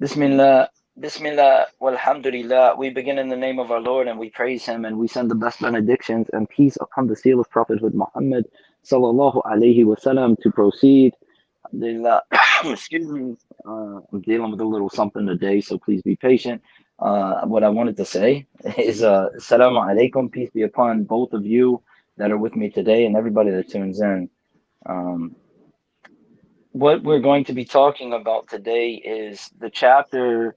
Bismillah, Bismillah, walhamdulillah. We begin in the name of our Lord and we praise Him and we send the best benedictions and peace upon the seal of prophethood Muhammad sallallahu alaihi wasallam to proceed. Alhamdulillah. Excuse me. I'm dealing with a little something today, so please be patient. What I wanted to say is Assalamu alaikum, peace be upon both of you that are with me today and everybody that tunes in. Um, what we're going to be talking about today is the chapter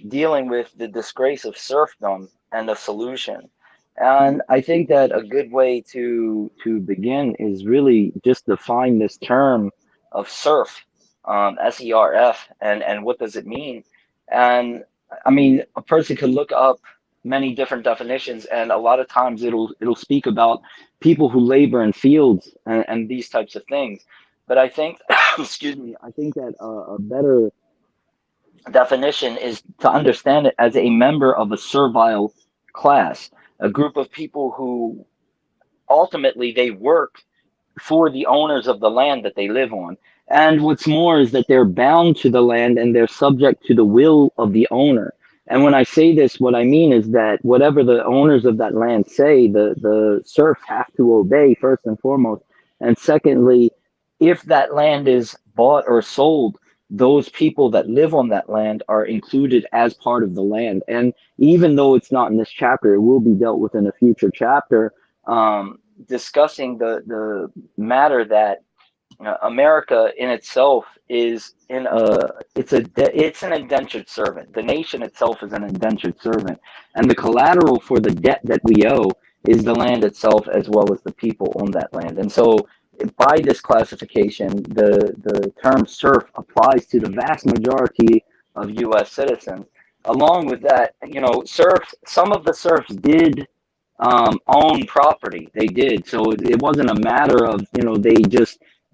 dealing with the disgrace of serfdom and the solution. And I think that a good way to begin is really just define this term of serf, SERF, and what does it mean? And I mean, a person could look up many different definitions, and a lot of times it'll speak about people who labor in fields and these types of things. But I think, excuse me, I think that a better definition is to understand it as a member of a servile class, a group of people who ultimately they work for the owners of the land that they live on. And what's more is that they're bound to the land and they're subject to the will of the owner. And when I say this, what I mean is that whatever the owners of that land say, the serfs have to obey first and foremost. And secondly, if that land is bought or sold, those people that live on that land are included as part of the land. And even though it's not in this chapter, it will be dealt with in a future chapter, discussing the matter that America in itself is in a it's an indentured servant. The nation itself is an indentured servant, and the collateral for the debt that we owe is the land itself as well as the people on that land. And so, by this classification, the term serf applies to the vast majority of U.S. citizens. Along with that, serfs. Some of the serfs did own property. They did. So it wasn't a matter of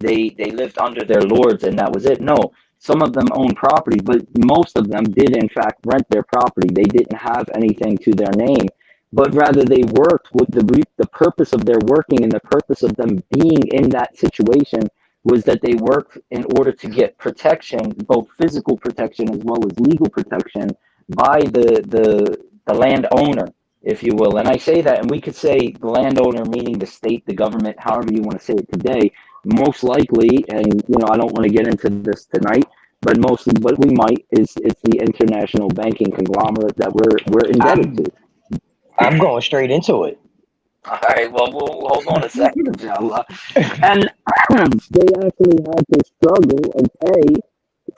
they lived under their lords and that was it. No, some of them owned property, but most of them did in fact rent their property. They didn't have anything to their name, but rather they worked with the purpose of their working and the purpose of them being in that situation was that they worked in order to get protection, both physical protection as well as legal protection by the landowner, if you will. And I say that, and we could say the landowner meaning the state, the government, however you want to say it today. Most likely, and I don't want to get into this tonight, but mostly what we might is it's the international banking conglomerate that we're indebted I'm to. I'm going straight into it. All right, well, we'll hold on a second, inshallah. And they actually had to struggle and pay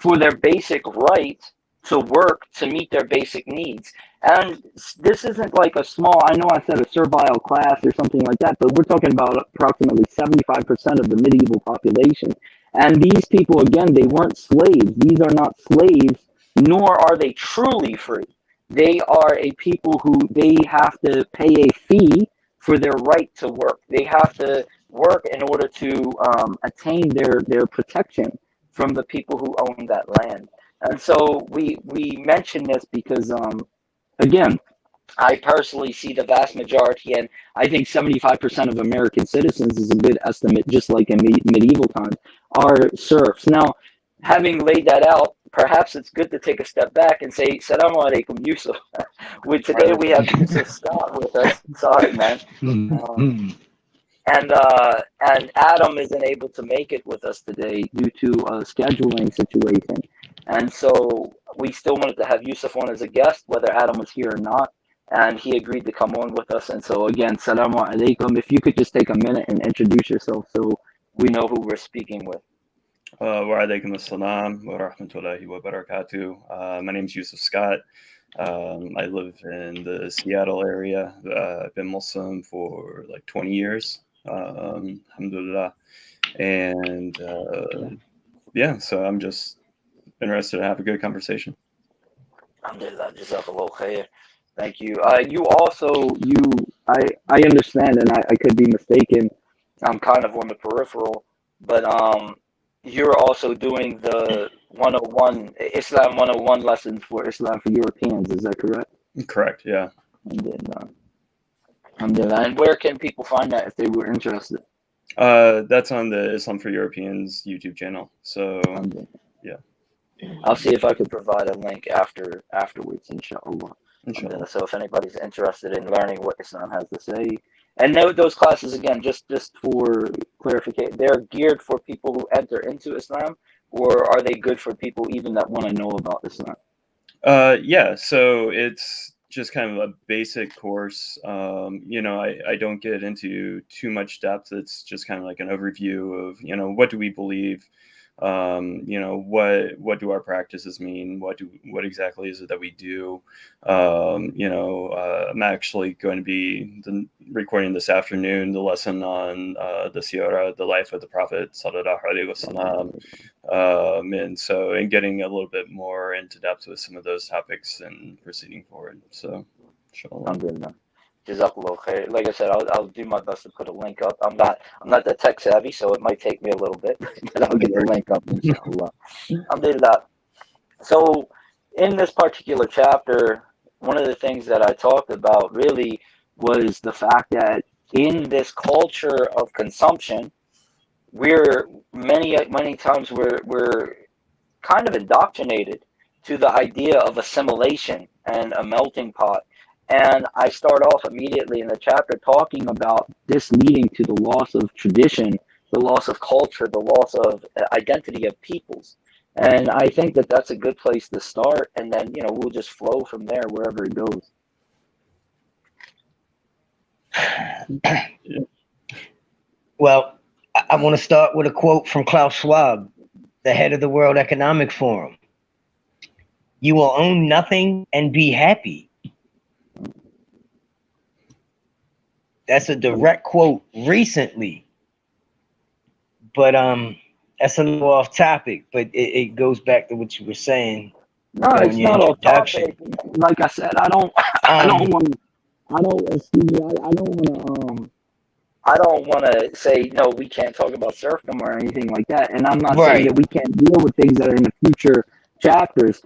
for their basic right to work to meet their basic needs. And this isn't like a small, I know I said a servile class or something like that, but we're talking about approximately 75% of the medieval population. And these people, again, they weren't slaves. These are not slaves, nor are they truly free. They are a people who they have to pay a fee for their right to work. They have to work in order to attain their protection from the people who own that land. And so we mention this because again, I personally see the vast majority, and I think 75% of American citizens is a good estimate, just like in medieval times, are serfs. Now, having laid that out, perhaps it's good to take a step back and say, Salaam alaikum, Yusuf. Today we have Yusuf Scott with us. Sorry, man. Um, and Adam isn't able to make it with us today due to a scheduling situation. And so we still wanted to have Yusuf on as a guest, whether Adam was here or not. And he agreed to come on with us. And so again, Salamu alaikum. If you could just take a minute and introduce yourself so we know who we're speaking with. Wa alaikum assalam wa rahmatullahi wa barakatuh. My name is Yusuf Scott. I live in the Seattle area. I've been Muslim for like 20 years. Alhamdulillah. And yeah, so I'm just interested to have a good conversation. Alhamdulillah, jazakallah khair. Thank you. I understand, and I could be mistaken. I'm kind of on the peripheral, but you're also doing the 101 Islam 101 lessons for Islam for Europeans. Is that correct? Correct. Yeah. Alhamdulillah. And where can people find that if they were interested? That's on the Islam for Europeans YouTube channel. So yeah. I'll see if I could provide a link afterwards, inshallah. Inshallah. So if anybody's interested in learning what Islam has to say, and those classes again, just for clarification, they're geared for people who enter into Islam, or are they good for people even that want to know about Islam? Yeah, so it's just kind of a basic course. I don't get into too much depth. It's just kind of like an overview of, what do we believe? What do our practices mean? What exactly is it that we do? I'm actually going to be recording this afternoon the lesson on the Siyara, the life of the Prophet Sallallahu Alaihi Wasallam. And getting a little bit more into depth with some of those topics and proceeding forward. So, Alhamdulillah. Jazakallah khair. Like I said, I'll do my best to put a link up. I'm not that tech savvy, so it might take me a little bit, but I'll get the link up, inshallah. Alhamdulillah. So, in this particular chapter, one of the things that I talked about really was the fact that in this culture of consumption, we're many times we're kind of indoctrinated to the idea of assimilation and a melting pot. And I start off immediately in the chapter talking about this leading to the loss of tradition, the loss of culture, the loss of identity of peoples. And I think that that's a good place to start. And then, we'll just flow from there wherever it goes. Well, I want to start with a quote from Klaus Schwab, the head of the World Economic Forum. You will own nothing and be happy. That's a direct quote recently, but that's a little off topic, but it goes back to what you were saying. No, it's not off topic. Like I said, I don't want to say no. We can't talk about serfdom or anything like that, and I'm not saying that we can't deal with things that are in the future chapters.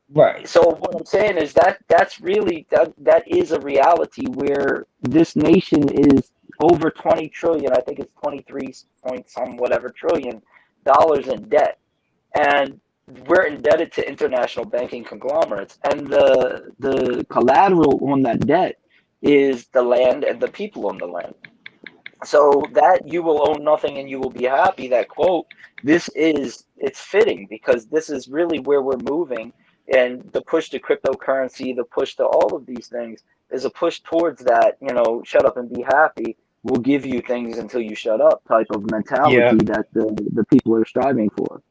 Right. So what I'm saying is that's really that is a reality where this nation is over 20 trillion. I think it's 23 point some whatever trillion dollars in debt, and we're indebted to international banking conglomerates, and the collateral on that debt is the land and the people on the land. So that you will own nothing and you will be happy, that quote, it's fitting because this is really where we're moving. And the push to cryptocurrency, the push to all of these things is a push towards that, shut up and be happy. We'll give you things until you shut up type of mentality that the people are striving for.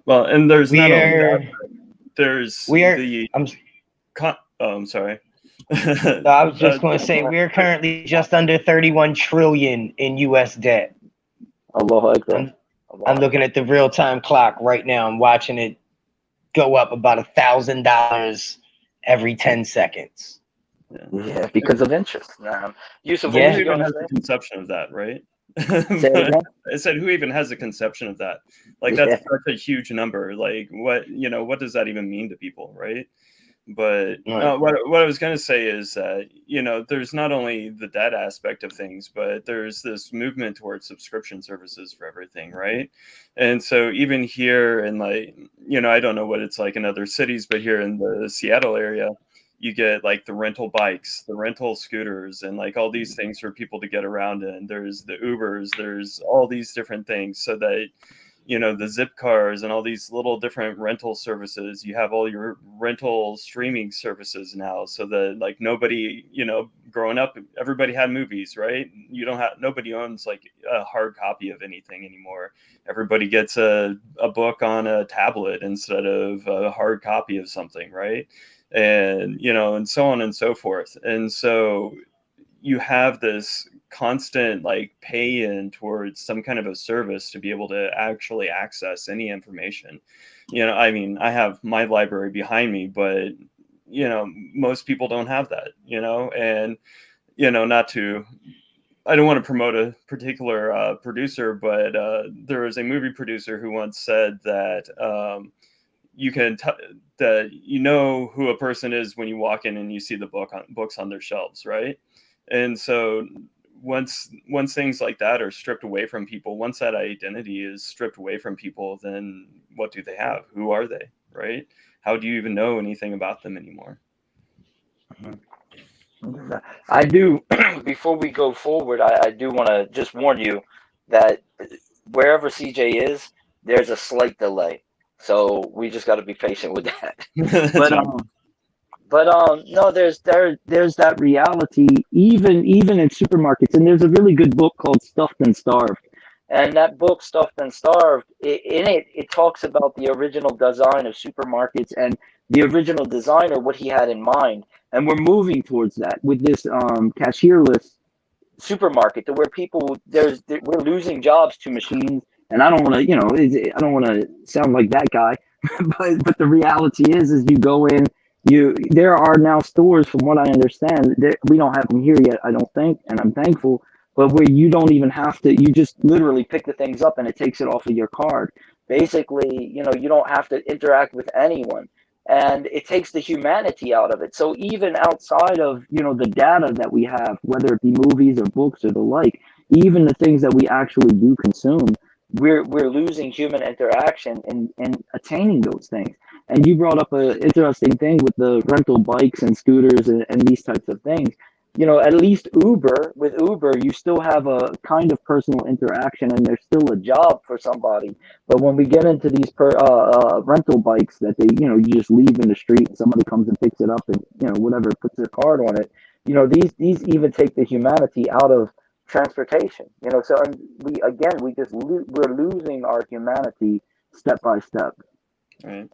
Well, and there's not only that, there's I'm sorry. I was just going to say we're currently just under 31 trillion in U.S. debt. Allahu Akbar. I'm looking at the real-time clock right now. I'm watching it go up about $1,000 every 10 seconds. Yeah, because of interest. Yusuf, who even has the conception of that, right? I said, who even has a conception of that? Like, that's such a huge number. Like, what does that even mean to people, right? But what I was going to say is that, there's not only the debt aspect of things, but there's this movement towards subscription services for everything, right? And so even here in I don't know what it's like in other cities, but here in the Seattle area, you get like the rental bikes, the rental scooters, and like all these things for people to get around in. There's the Ubers, there's all these different things so that the zip cars and all these little different rental services. You have all your rental streaming services now, so that like nobody, growing up, everybody had movies, right? Nobody owns like a hard copy of anything anymore. Everybody gets a book on a tablet instead of a hard copy of something, right? And, and so on and so forth. And so you have this constant like pay in towards some kind of a service to be able to actually access any information. I have my library behind me, but most people don't have that, and I don't want to promote a particular producer, but there was a movie producer who once said that you can that who a person is when you walk in and you see the books on their shelves, right? And so once things like that are stripped away from people, once that identity is stripped away from people, then what do they have? Who are they, right? How do you even know anything about them anymore? I do, before we go forward, I do want to just warn you that wherever CJ is, there's a slight delay. So we just got to be patient with that. But no, there's that reality even in supermarkets, and there's a really good book called Stuffed and Starved, and that book Stuffed and Starved, in it talks about the original design of supermarkets and the original designer, what he had in mind, and we're moving towards that with this cashierless supermarket, to where we're losing jobs to machines. And I don't want to, I don't want to sound like that guy, but the reality is you go in, there are now stores, from what I understand, we don't have them here yet, I don't think, and I'm thankful, but where you don't even have to, you just literally pick the things up and it takes it off of your card. Basically, you don't have to interact with anyone. And it takes the humanity out of it. So even outside of, the data that we have, whether it be movies or books or the like, even the things that we actually do consume, we're losing human interaction in attaining those things. And you brought up an interesting thing with the rental bikes and scooters and these types of things. At least with Uber, you still have a kind of personal interaction, and there's still a job for somebody. But when we get into these rental bikes that you just leave in the street, and somebody comes and picks it up and, whatever, puts their card on it, these even take the humanity out of transportation. So we're losing our humanity step by step. Right.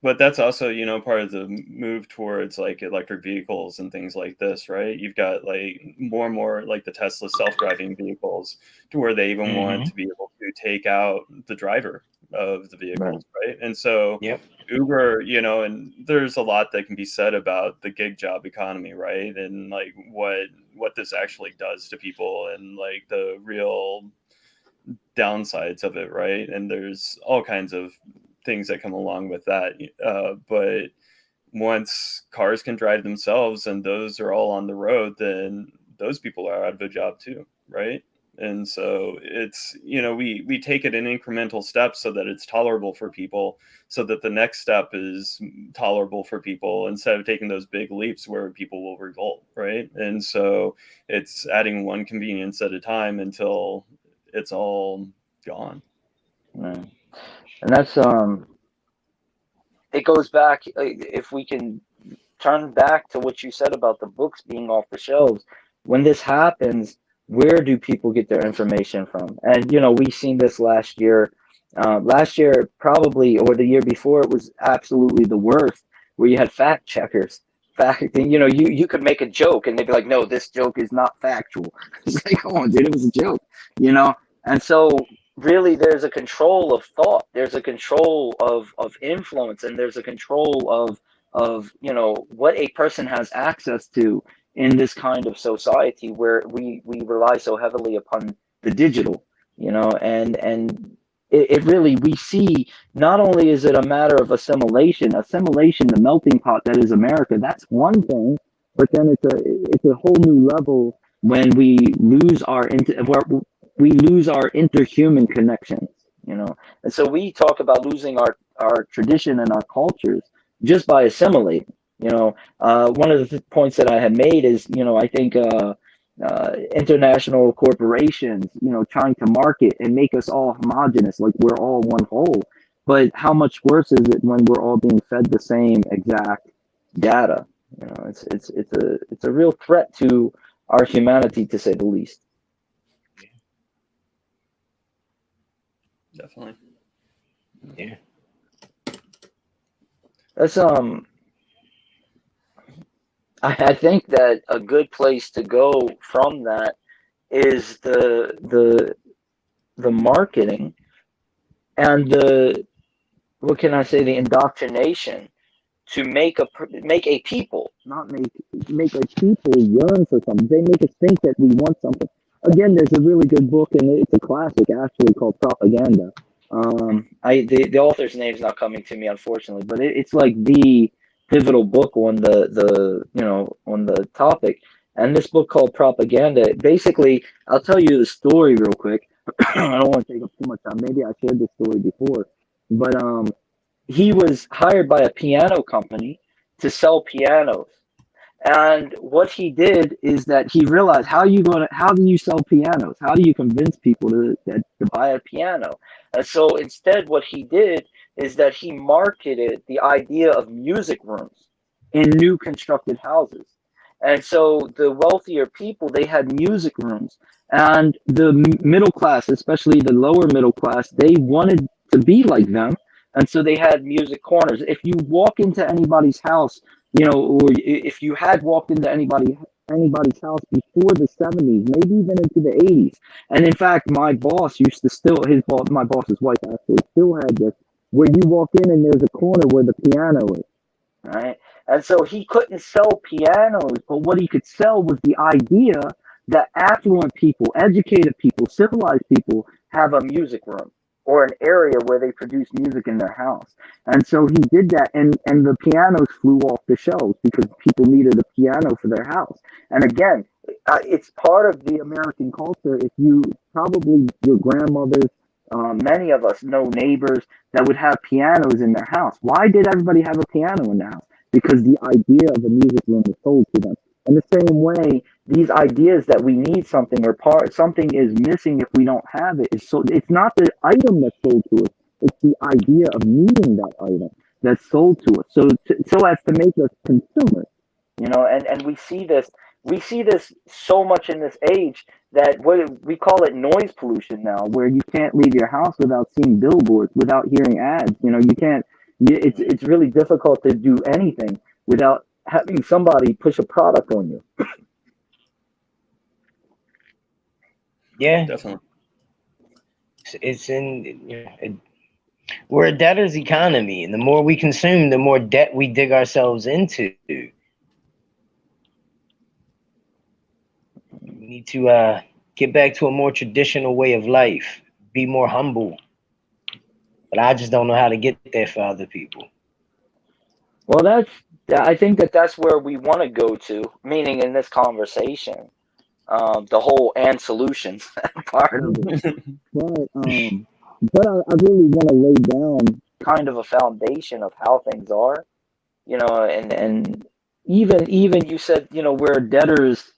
But that's also, part of the move towards like electric vehicles and things like this, right? You've got like more and more like the Tesla self-driving vehicles, to where they even want to be able to take out the driver of the vehicles, right? And so Uber, and there's a lot that can be said about the gig job economy, right? And like what this actually does to people, and like the real downsides of it, right? And there's all kinds of things that come along with that, but once cars can drive themselves and those are all on the road, then those people are out of a job too, right? And so it's, we take it in incremental steps so that it's tolerable for people, so that the next step is tolerable for people, instead of taking those big leaps where people will revolt, right? And so it's adding one convenience at a time until it's all gone. Right. And that's it goes back, if we can turn back to what you said about the books being off the shelves. When this happens, where do people get their information from? And we've seen this last year probably, or the year before, it was absolutely the worst, where you had fact checkers. You could make a joke and they'd be like, no, this joke is not factual. It's like, come on, dude, it was a joke, and so really there's a control of thought, there's a control of influence, and there's a control of what a person has access to in this kind of society, where we rely so heavily upon the digital, and it really, we see, not only is it a matter of assimilation, the melting pot that is America, that's one thing, but then it's a whole new level when we lose our interhuman connections, and so we talk about losing our tradition and our cultures just by assimilating. One of the points that I had made is, I think international corporations, trying to market and make us all homogenous, like we're all one whole. But how much worse is it when we're all being fed the same exact data? It's a real threat to our humanity, to say the least. Definitely. Yeah. That's I think that a good place to go from that is the marketing and the indoctrination to make a people, not make a people yearn for something. They make us think that we want something. Again, there's a really good book, and it's a classic actually, called Propaganda. The author's name's not coming to me, unfortunately, but it's like the pivotal book on the topic. And this book called Propaganda, basically, I'll tell you the story real quick. I don't want to take up too much time. Maybe I shared this story before, but he was hired by a piano company to sell pianos. And what he did is that he realized how do you sell pianos? How do you convince people to buy a piano? And so instead, what he did is that he marketed the idea of music rooms in new constructed houses. And so the wealthier people, they had music rooms. And the middle class, especially the lower middle class, they wanted to be like them. And so they had music corners. If you walk into anybody's house, or if you had walked into anybody's house before the 70s, maybe even into the 80s. And in fact, my boss used to my boss's wife actually still had this, where you walk in and there's a corner where the piano is, right? And so he couldn't sell pianos, but what he could sell was the idea that affluent people, educated people, civilized people have a music room or an area where they produce music in their house. And so he did that, and the pianos flew off the shelves because people needed a piano for their house. And again, it's part of the American culture. If you probably, your grandmothers, many of us know neighbors that would have pianos in their house. Why did everybody have a piano in their house? Because the idea of a music room was sold to them. In the same way, these ideas that we need something or something is missing if we don't have it is so. It's not the item that's sold to us; it's the idea of needing that item that's sold to us. So as to make us consumers, and we see this. We see this so much in this age that we call it noise pollution now, where you can't leave your house without seeing billboards, without hearing ads. You can't. It's really difficult to do anything without having somebody push a product on you. Yeah, Definitely. it's we're a debtor's economy, and the more we consume, the more debt we dig ourselves into. We need to get back to a more traditional way of life, be more humble. But I just don't know how to get there for other people. Well, I think that's where we want to go to, meaning in this conversation, the whole and solutions part of it. But I really want to lay down kind of a foundation of how things are, and even you said, we're a debtor's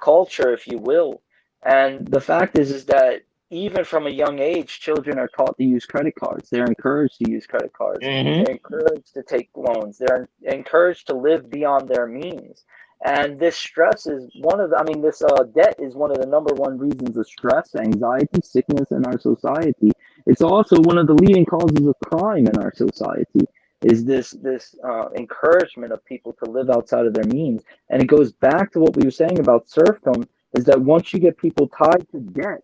culture, if you will. And the fact is that even from a young age, children are taught to use credit cards. They're encouraged to use credit cards. Mm-hmm. They're encouraged to take loans. They're encouraged to live beyond their means. And this stress is this debt is one of the number one reasons of stress, anxiety, sickness in our society. It's also one of the leading causes of crime in our society, is this encouragement of people to live outside of their means. And it goes back to what we were saying about serfdom, is that once you get people tied to debt,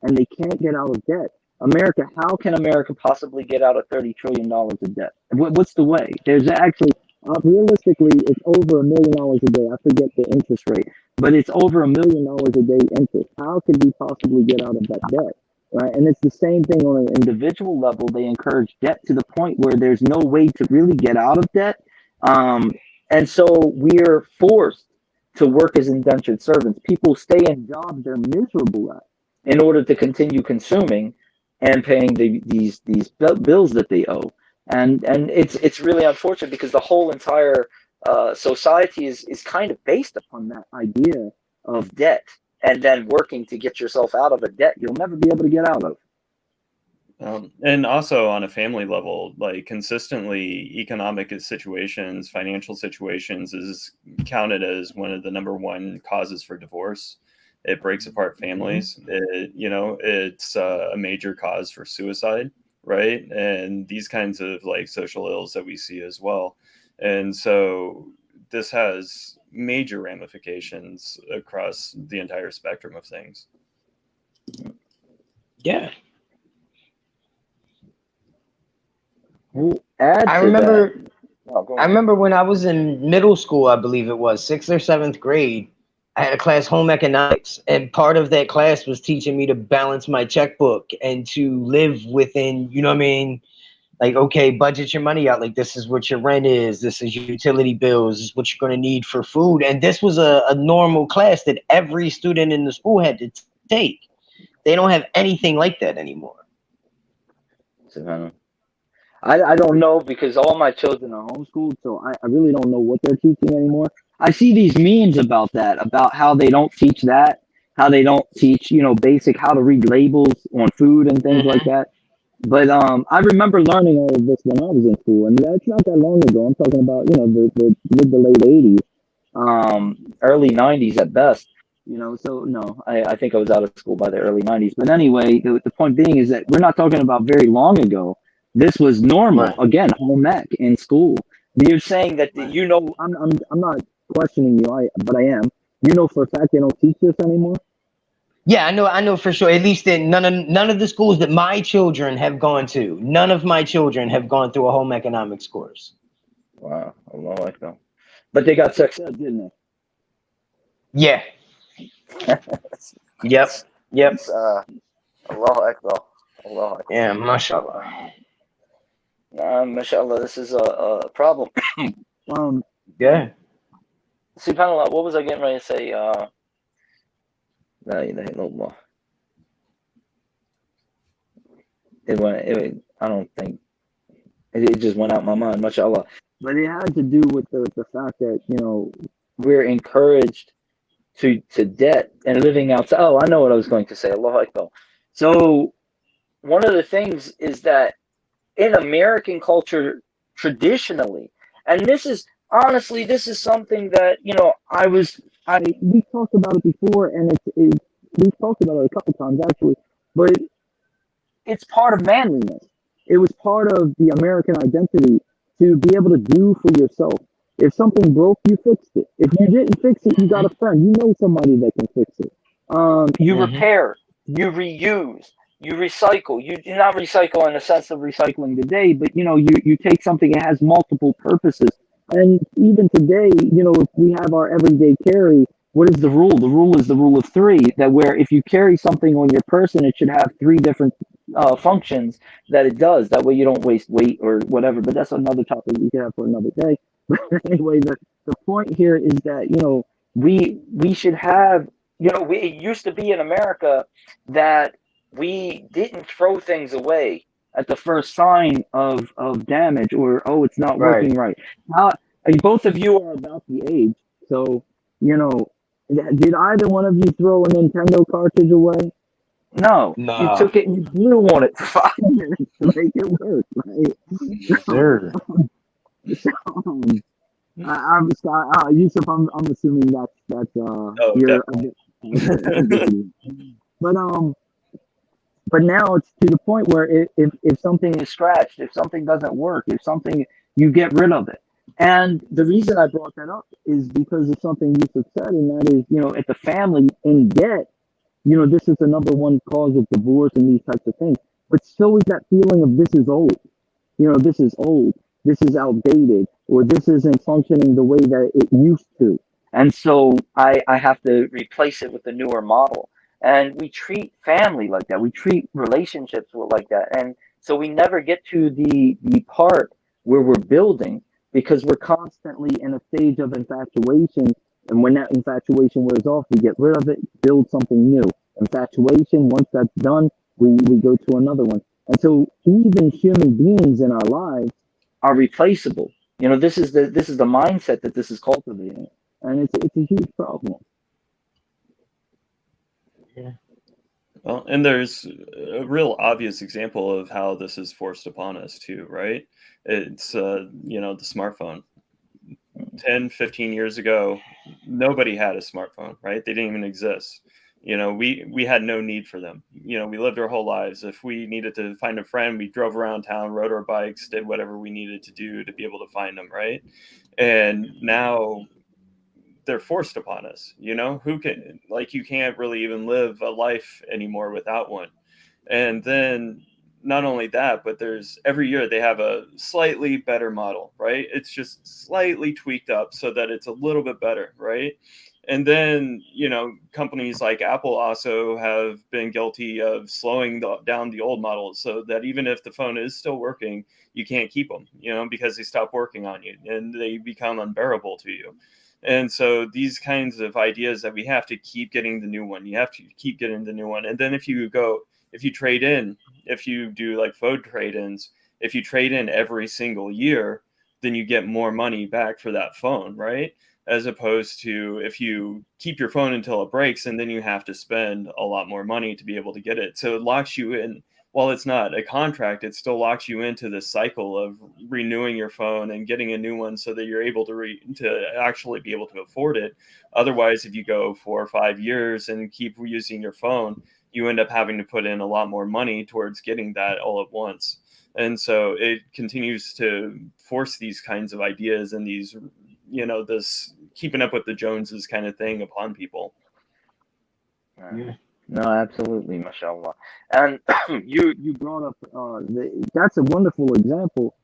and they can't get out of debt. How can America possibly get out of $30 trillion of debt? What's the way? There's actually, realistically, it's over $1 million a day. I forget the interest rate, but it's over $1 million a day interest. How could we possibly get out of that debt? Right? And it's the same thing on an individual level. They encourage debt to the point where there's no way to really get out of debt. And so we're forced to work as indentured servants. People stay in jobs they're miserable at, in order to continue consuming and paying these bills that they owe. And it's really unfortunate, because the whole entire society is kind of based upon that idea of debt, and then working to get yourself out of a debt you'll never be able to get out of. And also on a family level, like consistently economic situations, financial situations is counted as one of the number one causes for divorce. It breaks apart families. It's a major cause for suicide, right? And these kinds of like social ills that we see as well. And so this has major ramifications across the entire spectrum of things. Yeah. I remember when I was in middle school, I believe it was 6th or 7th grade, I had a class, home economics, and part of that class was teaching me to balance my checkbook and to live within, like, okay, budget your money out. Like, this is what your rent is. This is your utility bills. This is what you're going to need for food. And this was a normal class that every student in the school had to take. They don't have anything like that anymore. So, I don't know because all my children are homeschooled, so I really don't know what they're teaching anymore. I see these memes about that, about how they don't teach that, how they don't teach, basic how to read labels on food and things like that. But I remember learning all of this when I was in school, and that's not that long ago. I'm talking about, the mid to late 80s, early 90s at best. So no, I think I was out of school by the early 90s. But anyway, the point being is that we're not talking about very long ago. This was normal. Right. Again, home ec in school. You're saying that I'm not questioning you, but I am. For a fact they don't teach this anymore. Yeah, I know for sure. At least in none of the schools that my children have gone to, none of my children have gone through a home economics course. Wow, Allah Akbar. But they got sex ed, didn't Yeah. they? Yep. Allahu Akbar. Allahu Akbar. Yeah, mashallah. Mashallah, this is a problem. Yeah. SubhanAllah, what was I getting ready to say? La ilaha illallah. I don't think it just went out my mind, mashallah. But it had to do with the fact that we're encouraged to debt and living outside. Oh, I know what I was going to say. Allahu Akbar. So one of the things is that in American culture, traditionally, and this is something that we talked about it before, and we've talked about it a couple times actually, but it's part of manliness. It was part of the American identity to be able to do for yourself. If something broke, you fixed it. If you didn't fix it, you got a friend. You know somebody that can fix it. You repair, you reuse, you recycle. You do not recycle in the sense of recycling today, but you take something that has multiple purposes. And even today, if we have our everyday carry, what is the rule? The rule is the rule of three, that where if you carry something on your person, it should have three different functions that it does. That way you don't waste weight or whatever. But that's another topic we can have for another day. But anyway, the point here is that, we should have, it used to be in America that we didn't throw things away at the first sign of damage or, oh, it's not working right. Now, both of you are about the age. So, did either one of you throw a Nintendo cartridge away? No. You took it and you blew on it for 5 minutes to make it work, right? Sure. Yusuf, I'm assuming that's your but now it's to the point where if something is scratched, if something doesn't work, if something, you get rid of it. And the reason I brought that up is because of something Yusuf said, and that is, if the family in debt, this is the number one cause of divorce and these types of things. But so is that feeling of this is old. This is old. This is outdated, or this isn't functioning the way that it used to. And so I have to replace it with a newer model. And we treat family like that. We treat relationships like that. And so we never get to the part where we're building, because we're constantly in a stage of infatuation. And when that infatuation wears off, we get rid of it, build something new. Infatuation, once that's done, we go to another one. And so even human beings in our lives are replaceable. This is the mindset that this is cultivating, and it's a huge problem. Yeah. Well, and there's a real obvious example of how this is forced upon us too, right? It's the smartphone. 10, 15 years ago, nobody had a smartphone, right? They didn't even exist. We had no need for them. We lived our whole lives. If we needed to find a friend, we drove around town, rode our bikes, did whatever we needed to do to be able to find them, right? And now they're forced upon us. Who can, you can't really even live a life anymore without one. And then not only that, but there's every year they have a slightly better model, right? It's just slightly tweaked up so that it's a little bit better, right? And then, companies like Apple also have been guilty of slowing down the old models, so that even if the phone is still working, you can't keep them, because they stop working on you and they become unbearable to you. And so these kinds of ideas that we have to keep getting the new one, you have to keep getting the new one. And then if you trade in, if you do like phone trade-ins, if you trade in every single year, then you get more money back for that phone, right? As opposed to if you keep your phone until it breaks and then you have to spend a lot more money to be able to get it. So it locks you in. While it's not a contract, it still locks you into this cycle of renewing your phone and getting a new one so that you're able to actually be able to afford it. Otherwise, if you go 4 or 5 years and keep using your phone, you end up having to put in a lot more money towards getting that all at once. And so it continues to force these kinds of ideas and these, this keeping up with the Joneses kind of thing upon people. Yeah. No, absolutely, mashallah. And you brought up that's a wonderful example.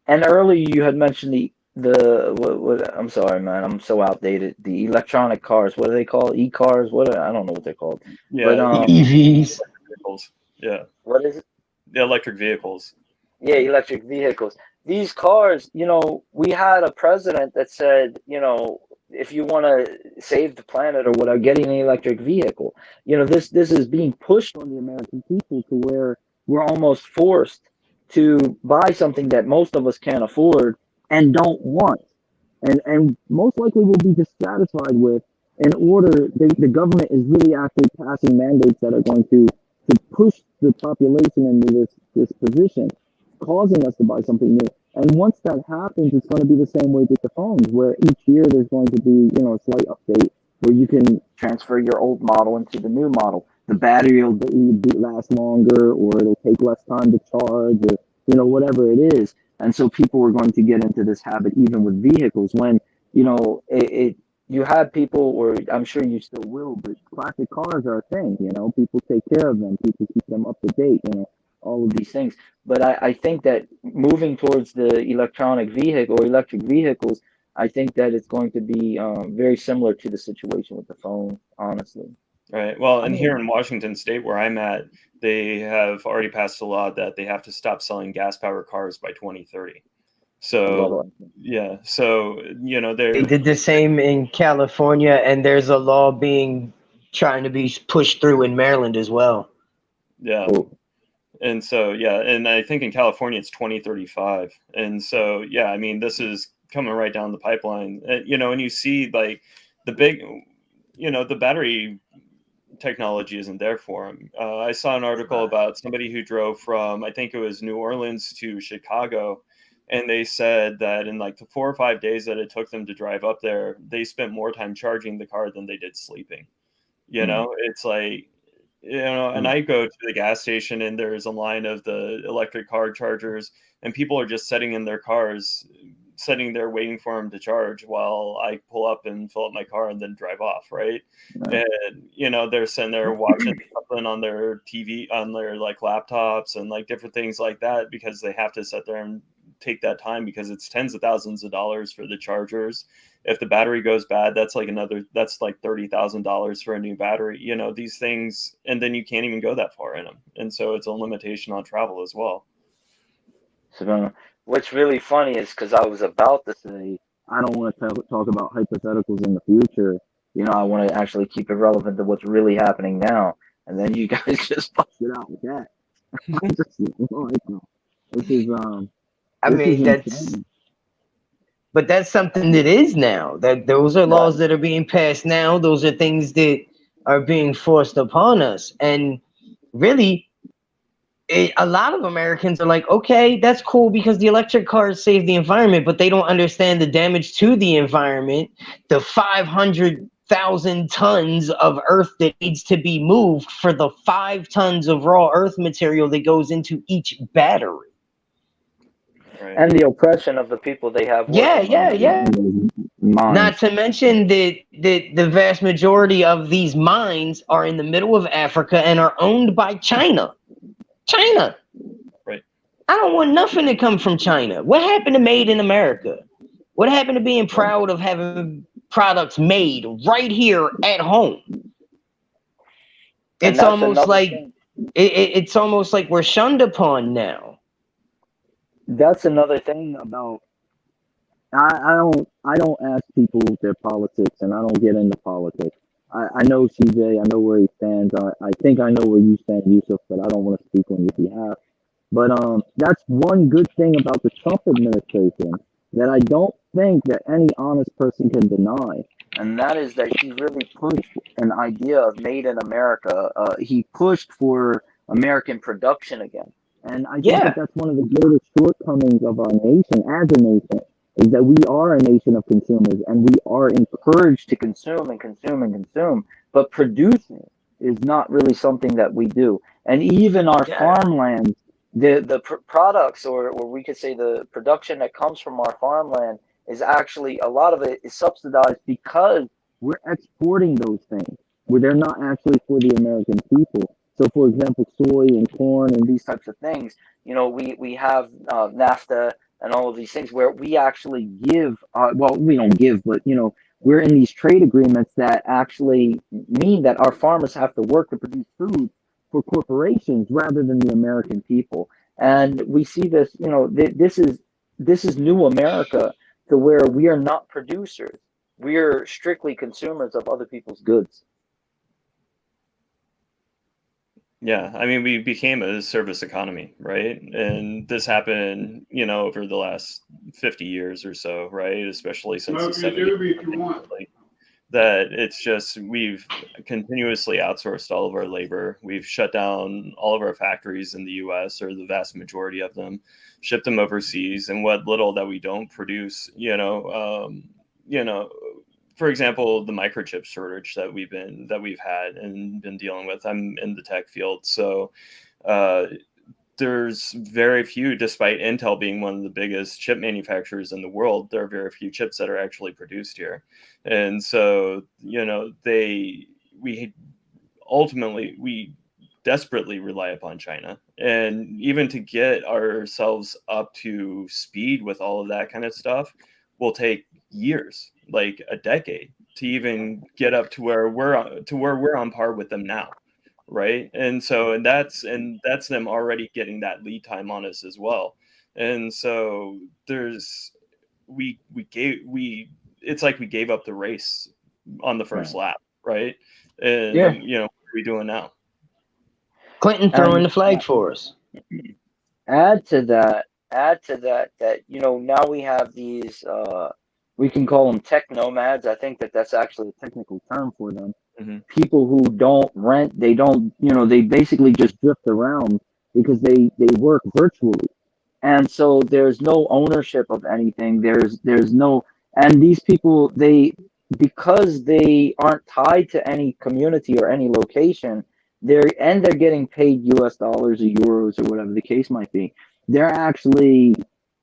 And earlier you had mentioned what I'm sorry, man, I'm so outdated. The electronic cars, what do they call e-cars? I don't know what they're called. Yeah, but EVs. Vehicles. Yeah. What is it? The electric vehicles. Yeah, electric vehicles. These cars, we had a president that said, if you want to save the planet or whatever, getting an electric vehicle. This is being pushed on the American people to where we're almost forced to buy something that most of us can't afford and don't want, and most likely will be dissatisfied with. In order, the government is really actually passing mandates that are going to push the population into this position, causing us to buy something new. And once that happens, it's going to be the same way with the phones, where each year there's going to be, a slight update where you can transfer your old model into the new model. The battery will last longer, or it'll take less time to charge, or, whatever it is. And so people are going to get into this habit, even with vehicles, when, you have people, or I'm sure you still will, but classic cars are a thing, people take care of them, people keep them up to date, all of these things. But I think that moving towards the electronic vehicle or electric vehicles, I think that it's going to be very similar to the situation with the phone, honestly. Right. Well, and here in Washington State, where I'm at, they have already passed a law that they have to stop selling gas-powered cars by 2030. So, yeah. So, they did the same in California, and there's a law trying to be pushed through in Maryland as well. Yeah. Cool. And so, yeah, and I think in California it's 2035. And so, yeah, I mean, this is coming right down the pipeline. And you see like the big, the battery technology isn't there for them. I saw an article about somebody who drove from, I think it was New Orleans to Chicago. And they said that in like the 4 or 5 days that it took them to drive up there, they spent more time charging the car than they did sleeping. It's like, and I go to the gas station and there's a line of the electric car chargers, and people are just sitting in their cars, sitting there waiting for them to charge while I pull up and fill up my car and then drive off, right? And they're sitting there watching something on their TV, on their like laptops and like different things like that, because they have to sit there and take that time, because it's tens of thousands of dollars for the chargers. If the battery goes bad, that's like $30,000 for a new battery, these things, and then you can't even go that far in them. And so it's a limitation on travel as well. So what's really funny is, because I was about to say, I don't want to talk about hypotheticals in the future. I want to actually keep it relevant to what's really happening now. And then you guys just busted out with that. This is I mean, but that's something that is now. That those are laws that are being passed now. Those are things that are being forced upon us. And really, a lot of Americans are like, okay, that's cool because the electric cars save the environment, but they don't understand the damage to the environment, the 500,000 tons of earth that needs to be moved for the 5 tons of raw earth material that goes into each battery. Right. And the oppression of the people they have. Yeah. Not to mention that the vast majority of these mines are in the middle of Africa and are owned by China. Right. I don't want nothing to come from China. What happened to Made in America? What happened to being proud of having products made right here at home. And It's that's almost another like thing. it's almost like we're shunned upon now. That's another thing about I don't ask people their politics, and I don't get into politics. I know CJ, I know where he stands. I think I know where you stand, Yusuf, but I don't want to speak on your behalf. But that's one good thing about the Trump administration that I don't think that any honest person can deny, and that is that he really pushed an idea of made in America. He pushed for American production again, and I think that Yeah, that's one of the greatest shortcomings of our nation as a nation is that we are a nation of consumers and we are encouraged to consume and consume and consume, but producing is not really something that we do. And even our yeah. farmlands, the products, or we could say the production that comes from our farmland is actually a lot of it is subsidized because we're exporting those things where they're not actually for the American people. So, for example, soy and corn and these types of things, we have NAFTA and all of these things where we actually give, well, we don't give, but we're in these trade agreements that actually mean that our farmers have to work to produce food for corporations rather than the American people. And we see this, this is new America to where we are not producers. We are strictly consumers of other people's goods. Yeah, I mean, we became a service economy, right? And this happened, over the last 50 years or so, right? Especially since the 70s. Like, that it's just we've continuously outsourced all of our labor. We've shut down all of our factories in the US, or the vast majority of them, shipped them overseas, and what little that we don't produce, for example, the microchip shortage that we've had and been dealing with. I'm in the tech field, so there's very few, despite Intel being one of the biggest chip manufacturers in the world, there are very few chips that are actually produced here. And so, we desperately rely upon China. And even to get ourselves up to speed with all of that kind of stuff will take years, like a decade, to even get up to where we're on par with them now. Right. And so, and that's them already getting that lead time on us as well. And so it's like we gave up the race on the first lap. Right. And, Yeah. what are we doing now? Clinton throwing the flag for us. Add to that, that now we have these we can call them tech nomads. I think that that's actually a technical term for them. Mm-hmm. People who don't rent, they don't, they basically just drift around because they work virtually, and so there's no ownership of anything. There's no, and these people, because they aren't tied to any community or any location, they're getting paid US dollars or euros or whatever the case might be. They're actually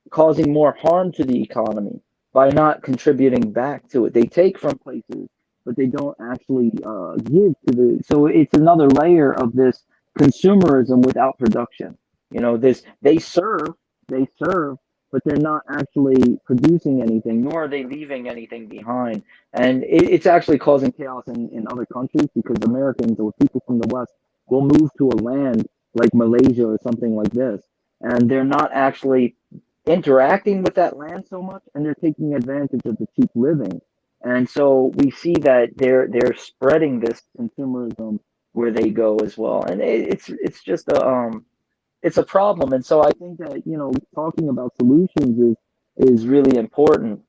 causing more harm to the economy by not contributing back to it. They take from places, but they don't actually give to the. So it's another layer of this consumerism without production. This they serve, but they're not actually producing anything, nor are they leaving anything behind. And it's actually causing chaos in other countries because Americans or people from the West will move to a land like Malaysia or something like this, and they're not actually interacting with that land so much, and they're taking advantage of the cheap living. And so we see that they're spreading this consumerism where they go as well, and it's just it's a problem. And so I think that talking about solutions is really important.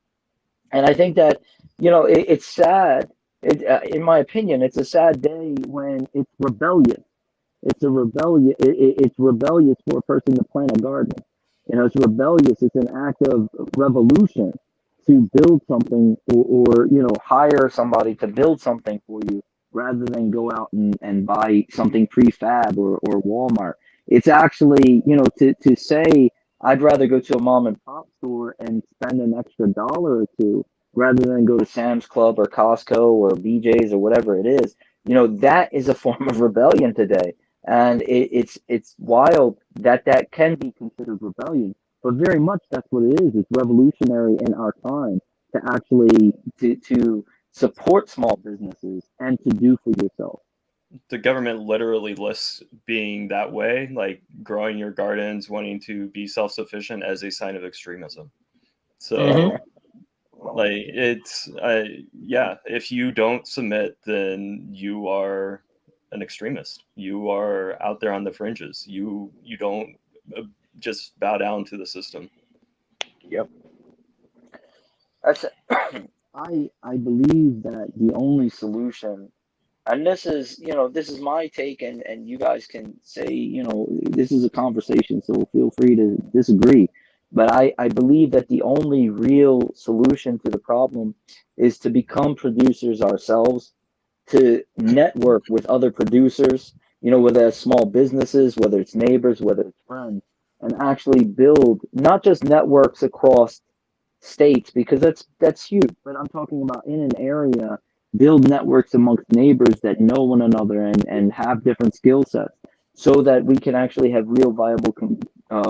And I think that it's sad. In my opinion, it's a sad day when it's rebellious. It's rebellious for a person to plant a garden. It's rebellious. It's an act of revolution to build something, or hire somebody to build something for you rather than go out and buy something prefab or Walmart. It's actually, to say I'd rather go to a mom and pop store and spend an extra dollar or two rather than go to Sam's Club or Costco or BJ's or whatever it is. That is a form of rebellion today. And it's wild that can be considered rebellion, but very much that's what it is. It's revolutionary in our time to actually to support small businesses and to do for yourself. The government literally lists being that way, like growing your gardens, wanting to be self-sufficient, as a sign of extremism. So like it's yeah, if you don't submit, then you are an extremist. You are out there on the fringes. You don't just bow down to the system. Yep. That's I believe that the only solution, and this is, this is my take, and you guys can say, this is a conversation, so feel free to disagree. But I believe that the only real solution to the problem is to become producers ourselves, to network with other producers, whether it's small businesses, whether it's neighbors, whether it's friends, and actually build not just networks across states, because that's huge, but I'm talking about in an area, build networks amongst neighbors that know one another and have different skill sets, so that we can actually have real viable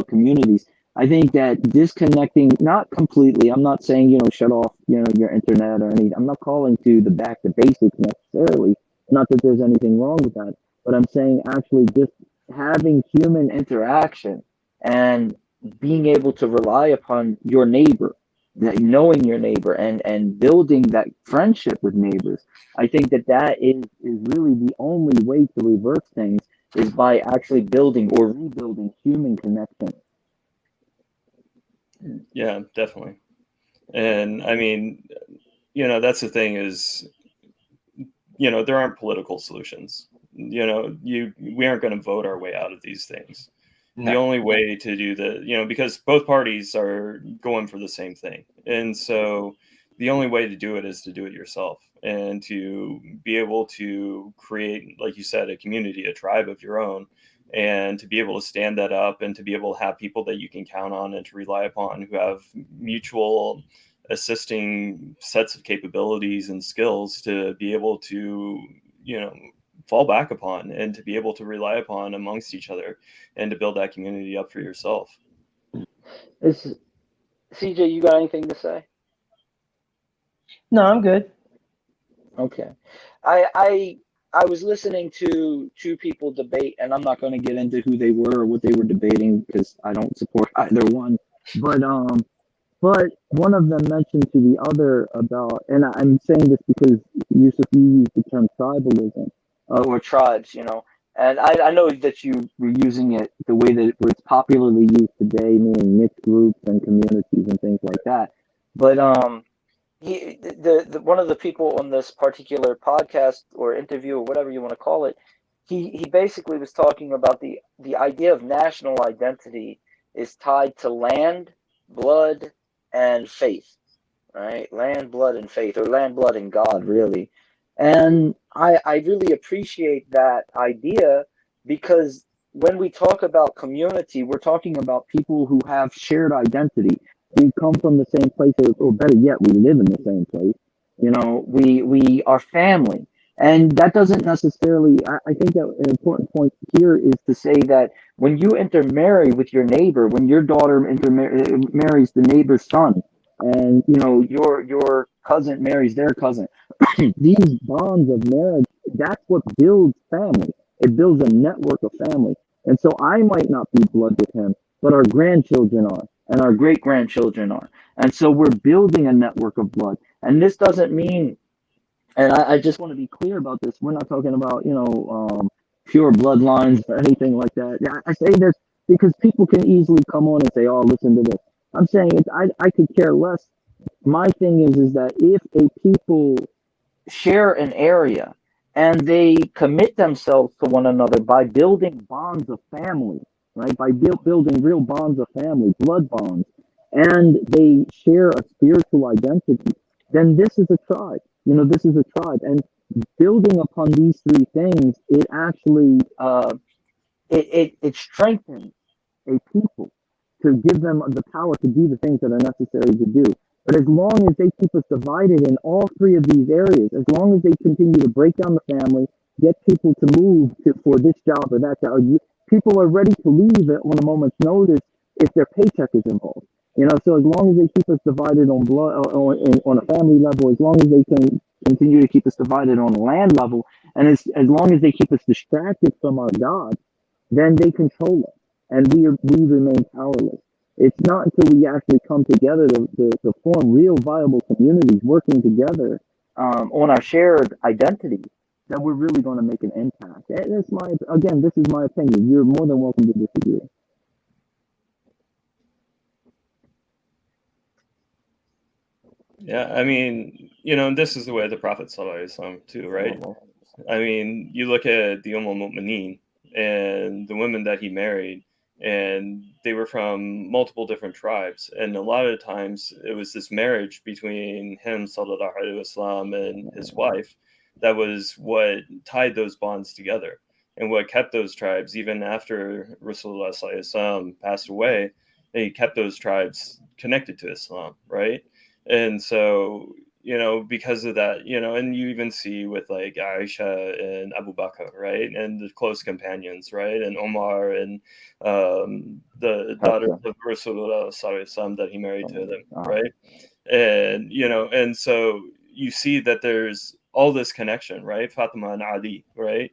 communities. I think that disconnecting, not completely, I'm not saying, shut off, your internet or anything. I'm not calling to the back to basics necessarily. Not that there's anything wrong with that, but I'm saying actually just having human interaction and being able to rely upon your neighbor, knowing your neighbor and building that friendship with neighbors. I think that is really the only way to reverse things, is by actually building or rebuilding human connection. Yeah, definitely. And I mean, that's the thing is, there aren't political solutions. We aren't going to vote our way out of these things. The only way to do because both parties are going for the same thing. And so the only way to do it is to do it yourself, and to be able to create, like you said, a community, a tribe of your own, and to be able to stand that up, and to be able to have people that you can count on and to rely upon, who have mutual assisting sets of capabilities and skills to be able to, fall back upon, and to be able to rely upon amongst each other, and to build that community up for yourself. CJ, you got anything to say? No, I'm good. Okay. I was listening to two people debate, and I'm not going to get into who they were or what they were debating, because I don't support either one. But one of them mentioned to the other about, and I'm saying this because Yusuf, you used the term tribalism, or tribes, and I know that you were using it the way that it's popularly used today, meaning mixed groups and communities and things like that. But the one of the people on this particular podcast or interview or whatever you want to call it, he basically was talking about the idea of national identity is tied to land, blood, and faith, right? Land, blood, and faith, or land, blood, and God, really. And I really appreciate that idea, because when we talk about community, we're talking about people who have shared identity. We come from the same place, or better yet, we live in the same place. We are family. And that doesn't necessarily, I think that an important point here is to say that when you intermarry with your neighbor, when your daughter marries the neighbor's son, and your cousin marries their cousin, these bonds of marriage, that's what builds family. It builds a network of family. And so I might not be blood with him, but our grandchildren are, and our great grandchildren are. And so we're building a network of blood. And this doesn't mean, and I just want to be clear about this, we're not talking about, pure bloodlines or anything like that. Yeah, I say this because people can easily come on and say, oh, listen to this. I'm saying I could care less. My thing is that if a people share an area and they commit themselves to one another by building bonds of family, right? By building real bonds of family, blood bonds, and they share a spiritual identity, then this is a tribe. This is a tribe. And building upon these three things, it actually it strengthens a people to give them the power to do the things that are necessary to do. But as long as they keep us divided in all three of these areas, as long as they continue to break down the family, get people to move for this job or that job, people are ready to leave it on a moment's notice if their paycheck is involved. So as long as they keep us divided on blood, on a family level, as long as they can continue to keep us divided on the land level. And as long as they keep us distracted from our God, then they control us, and we remain powerless. It's not until we actually come together to form real viable communities working together on our shared identity that we're really going to make an impact. And that's again, this is my opinion. You're more than welcome to disagree. Yeah, I mean, you know, this is the way of the Prophet ﷺ too, right? I mean, you look at the Mu'mineen and the women that he married, and they were from multiple different tribes. And a lot of times it was this marriage between him, Sallallahu Alaihi Wasallam, and his wife that was what tied those bonds together and what kept those tribes, even after Rasulullah Sallallahu Alaihi Wasallam passed away, he kept those tribes connected to Islam, right? And so, you know, because of that, you know, and you even see with like Aisha and Abu Bakr, right? And the close companions, right? And Omar and the daughter of Rasulullah Sallallahu Alaihi Wasallam that he married to them, right? And, you know, and so you see that there's all this connection, right? Fatima and Ali, right?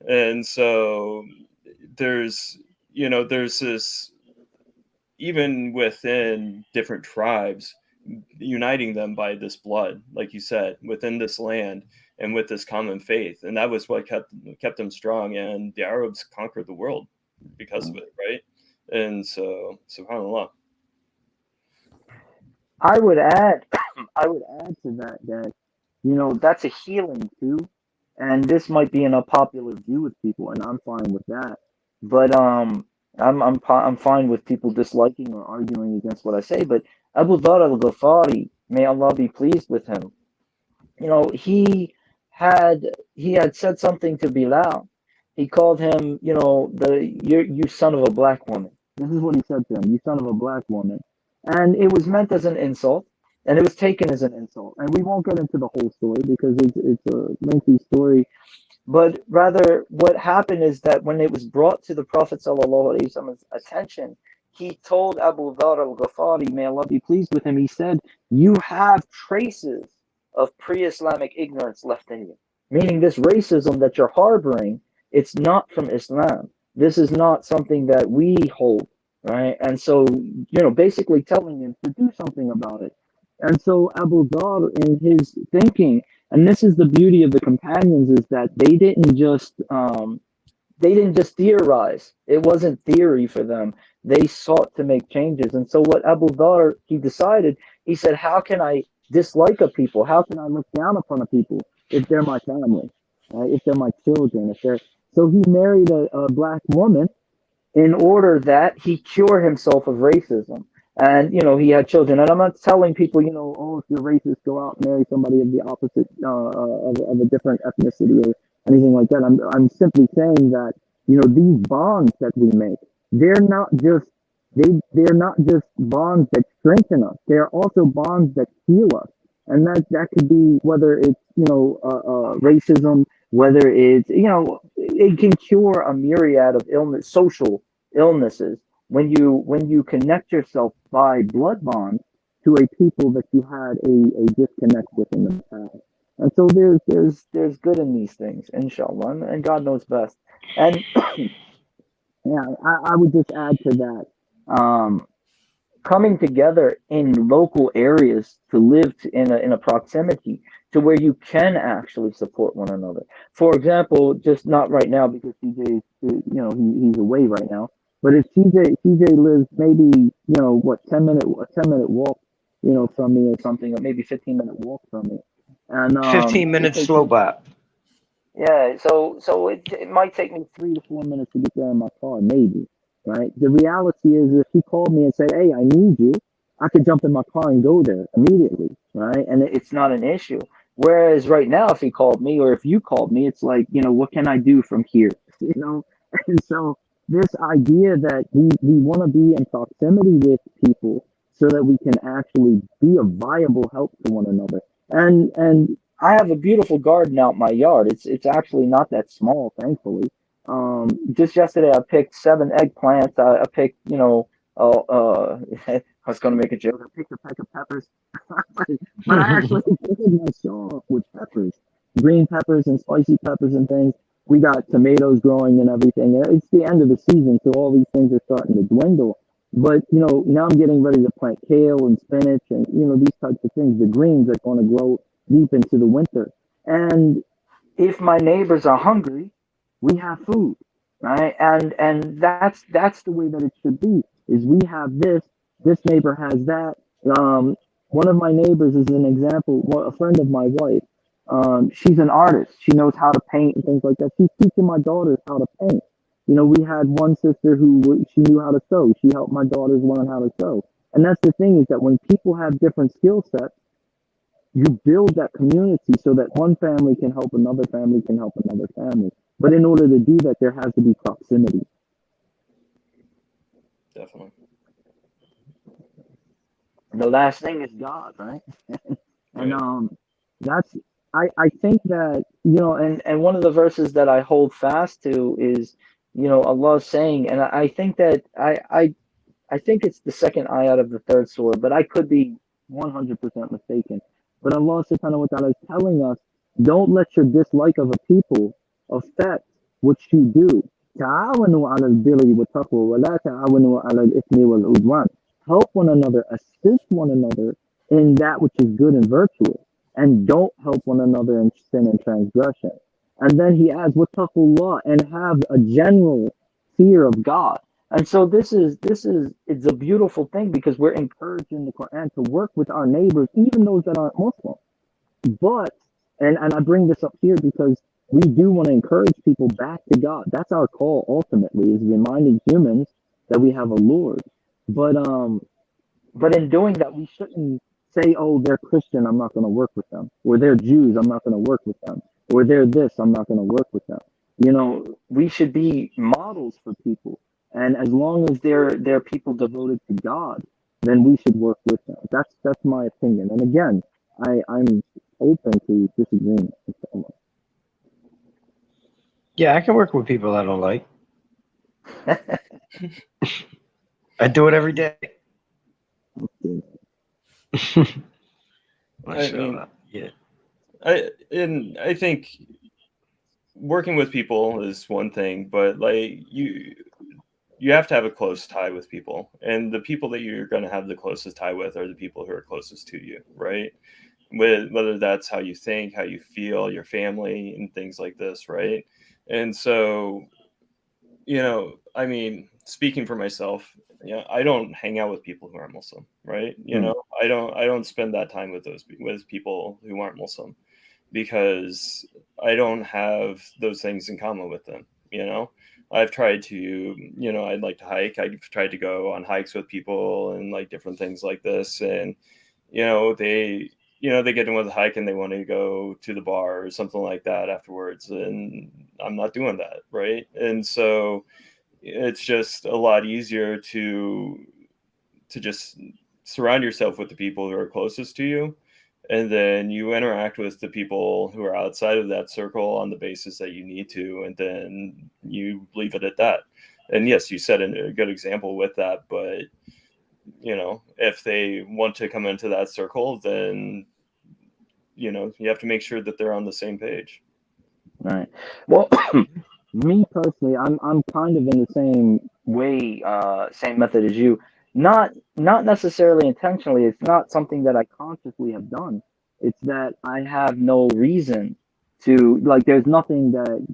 And so there's, you know, there's this, even within different tribes, uniting them by this blood, like you said, within this land and with this common faith. And that was what kept them strong. And the Arabs conquered the world because of it, right? And so, subhanAllah. I would add to that, you know, that's a healing too. And this might be an unpopular view with people, and I'm fine with that. But I'm fine with people disliking or arguing against what I say. But Abu Dhar al-Ghafari, may Allah be pleased with him, you know, had had said something to Bilal. He called him, you know, you son of a black woman. This is what he said to him, you son of a black woman. And it was meant as an insult, and it was taken as an insult. And we won't get into the whole story because it's a lengthy story. But rather, what happened is that when it was brought to the Prophet ﷺ's attention, he told Abu Dhar al-Ghafari, may Allah be pleased with him, he said, you have traces of pre-Islamic ignorance left in you. Meaning this racism that you're harboring, it's not from Islam. This is not something that we hold, right? And so, you know, basically telling him to do something about it. And so Abu Dhar, in his thinking, and this is the beauty of the companions, is that they didn't just theorize. It wasn't theory for them. They sought to make changes. And so what Abu Dhar, he decided, he said, how can I dislike a people? How can I look down upon a people if they're my family, right? If they're my children, if they're... So he married a black woman in order that he cure himself of racism. And, you know, he had children. And I'm not telling people, you know, oh, if you're racist, go out and marry somebody of the opposite, of a different ethnicity or anything like that. I'm simply saying that, you know, these bonds that we make, they're not just bonds that strengthen us. They're also bonds that heal us. And that could be whether it's, you know, racism, whether it's, you know, it can cure a myriad of social illnesses when you connect yourself by blood bond to a people that you had a disconnect with in the past. And so there's good in these things, inshallah, and God knows best. And yeah, I would just add to that, coming together in local areas to live in a proximity to where you can actually support one another. For example, just not right now because CJ, you know, he's away right now. But if CJ lives maybe, you know, what, a 10-minute walk, you know, from me or something, or maybe 15-minute walk from me, and 15 minutes slow bop. Yeah, so it might take me 3 to 4 minutes to get there in my car, maybe, right? The reality is, if he called me and said, "Hey, I need you," I could jump in my car and go there immediately, right? And it's not an issue. Whereas right now, if he called me or if you called me, it's like, you know, what can I do from here? You know, and so this idea that we want to be in proximity with people so that we can actually be a viable help to one another. And I have a beautiful garden out my yard. It's actually not that small, thankfully. Just yesterday I picked 7 eggplants. I picked, you know, I was going to make a joke. I picked a peck of peppers. But I actually filled my straw with peppers, green peppers and spicy peppers and things. We got tomatoes growing and everything. It's the end of the season, so all these things are starting to dwindle. But now I'm getting ready to plant kale and spinach and these types of things. The greens are going to grow deep into the winter. And if my neighbors are hungry, we have food, right? And that's the way that it should be. Is we have this neighbor has that. Um, One of my neighbors is an example. A friend of my wife. She's an artist. She knows how to paint and things like that. She's teaching my daughters how to paint. We had one sister she knew how to sew. She helped my daughters learn how to sew. And that's the thing is that when people have different skill sets, you build that community so that one family can help another family. But in order to do that, there has to be proximity. Definitely. The last thing is God, right? And Right. that's I think that and one of the verses that I hold fast to is Allah saying, and I think that I think it's the second ayat of the third surah, but I could be 100% mistaken. But Allah subhanahu wa ta'ala is telling us, don't let your dislike of a people affect what you do. تعاونوا على البر والتقوى ولا تعاونوا على الإثم والعدوان. Help one another, assist one another in that which is good and virtuous, and don't help one another in sin and transgression. And then he adds, وَاتَّقُوا and have a general fear of God. And so it's a beautiful thing because we're encouraged in the Quran to work with our neighbors, even those that aren't Muslim. But and I bring this up here because we do want to encourage people back to God. That's our call ultimately, is reminding humans that we have a Lord. But in doing that, we shouldn't say, "Oh, they're Christian, I'm not going to work with them," or "They're Jews, I'm not going to work with them," or "They're this, I'm not going to work with them." We should be models for people, and as long as they're people devoted to God, then we should work with them. That's my opinion. And again, I'm open to disagreement with someone. Yeah, I can work with people I don't like. I do it every day. I mean, yeah. I think working with people is one thing, but like you have to have a close tie with people, and the people that you're going to have the closest tie with are the people who are closest to you, right? Whether that's how you think, how you feel, your family, and things like this, right? And so, I mean, speaking for myself, I don't hang out with people who aren't Muslim, right? I don't spend that time with people who aren't Muslim because I don't have those things in common with them. I've tried to, I'd like to hike. I've tried to go on hikes with people and like different things like this. And, they get in with a hike and they want to go to the bar or something like that afterwards. And I'm not doing that. Right. And so it's just a lot easier to just surround yourself with the people who are closest to you, and then you interact with the people who are outside of that circle on the basis that you need to, and then you leave it at that. And yes, you set a good example with that, but if they want to come into that circle, then you have to make sure that they're on the same page. Right. Well, me personally, I'm kind of in the same way, same method as you. Not necessarily intentionally. It's not something that I consciously have done. It's that I have no reason to like. There's nothing that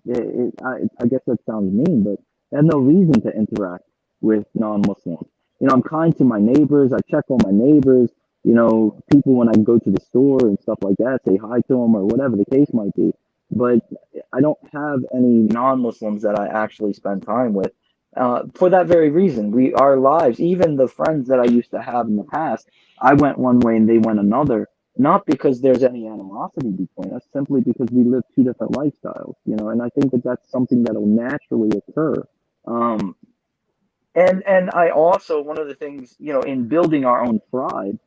I guess that sounds mean, but I have no reason to interact with non-Muslims. I'm kind to my neighbors. I check on my neighbors. People when I go to the store and stuff like that, say hi to them or whatever the case might be. But I don't have any non-Muslims that I actually spend time with. For that very reason, our lives, even the friends that I used to have in the past, I went one way and they went another. Not because there's any animosity between us, simply because we live two different lifestyles. And I think that that's something that will naturally occur. Um, and I also one of the things in building our own tribe,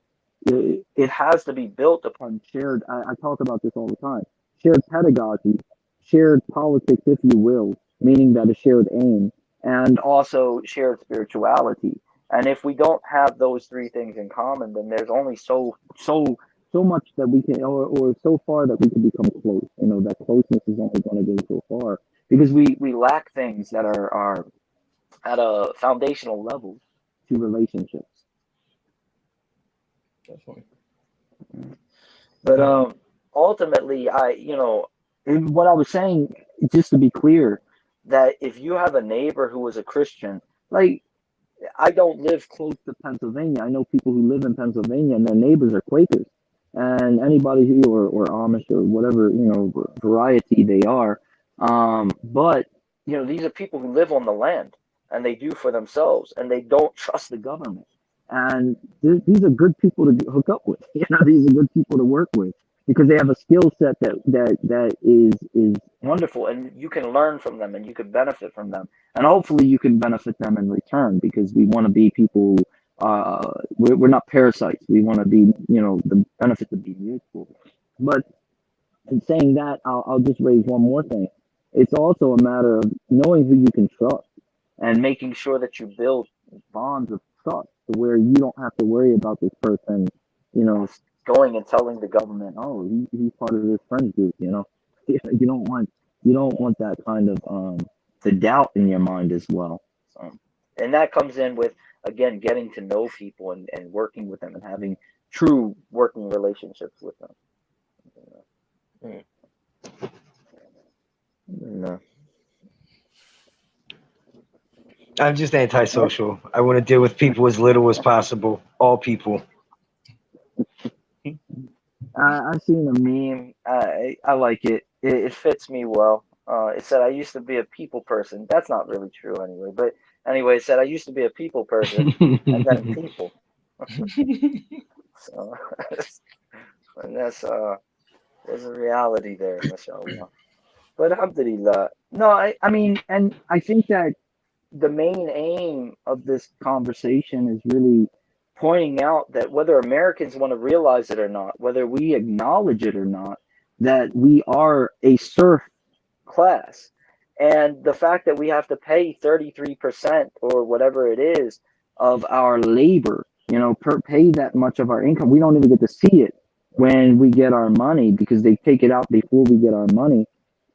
it has to be built upon shared. I talk about this all the time. Shared pedagogy, shared politics, if you will, meaning that a shared aim, and also shared spirituality. And if we don't have those three things in common, then there's only so much that we can, or so far that we can become close. You know, that closeness is only going to go so far because we lack things that are at a foundational level to relationships. Definitely. But ultimately, what I was saying, just to be clear, that if you have a neighbor who was a Christian, like I don't live close to Pennsylvania. I know people who live in Pennsylvania and their neighbors are Quakers. And anybody who, or Amish or whatever, variety they are. But, these are people who live on the land and they do for themselves and they don't trust the government. And these are good people to hook up with. These are good people to work with because they have a skill set that is wonderful, and you can learn from them and you can benefit from them, and hopefully you can benefit them in return because we want to be people. We're not parasites. We want to be, the benefit to be mutual. But in saying that, I'll just raise one more thing. It's also a matter of knowing who you can trust and making sure that you build bonds of trust to where you don't have to worry about this person, going and telling the government, oh, he's part of this friends group. You don't want that kind of the doubt in your mind as well. So, and that comes in with, again, getting to know people and working with them and having true working relationships with them. No. I'm just antisocial. I want to deal with people as little as possible. All people. I've seen a meme. I like it. It fits me well. It said I used to be a people person. That's not really true anyway. But anyway, it said I used to be a people person and then people. So and there's a reality there, mashallah. But alhamdulillah. No, I mean, and I think that the main aim of this conversation is really pointing out that whether Americans want to realize it or not, whether we acknowledge it or not, that we are a serf class. And the fact that we have to pay 33% or whatever it is of our labor, pay that much of our income, we don't even get to see it when we get our money because they take it out before we get our money,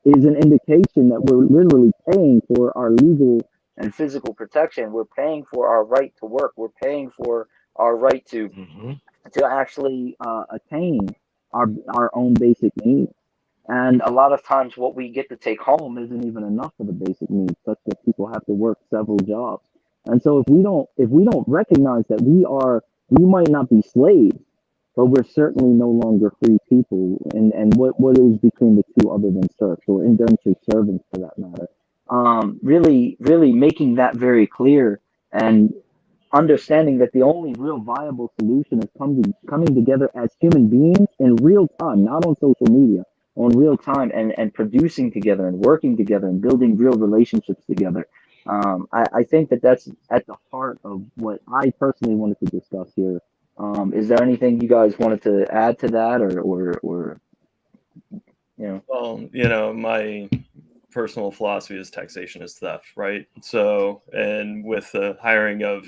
is an indication that we're literally paying for our legal and physical protection. We're paying for our right to work. We're paying for our right to actually attain our own basic needs. And a lot of times what we get to take home isn't even enough for the basic needs, such that people have to work several jobs. And so if we don't recognize that we might not be slaves, but we're certainly no longer free people. And what is between the two other than serfs or indentured servants for that matter? Really, really making that very clear and understanding that the only real viable solution is coming together as human beings in real time, not on social media, on real time, and producing together and working together and building real relationships together. I think that's at the heart of what I personally wanted to discuss here. Is there anything you guys wanted to add to that, or Well, my personal philosophy is taxation is theft, right? So, and with the hiring of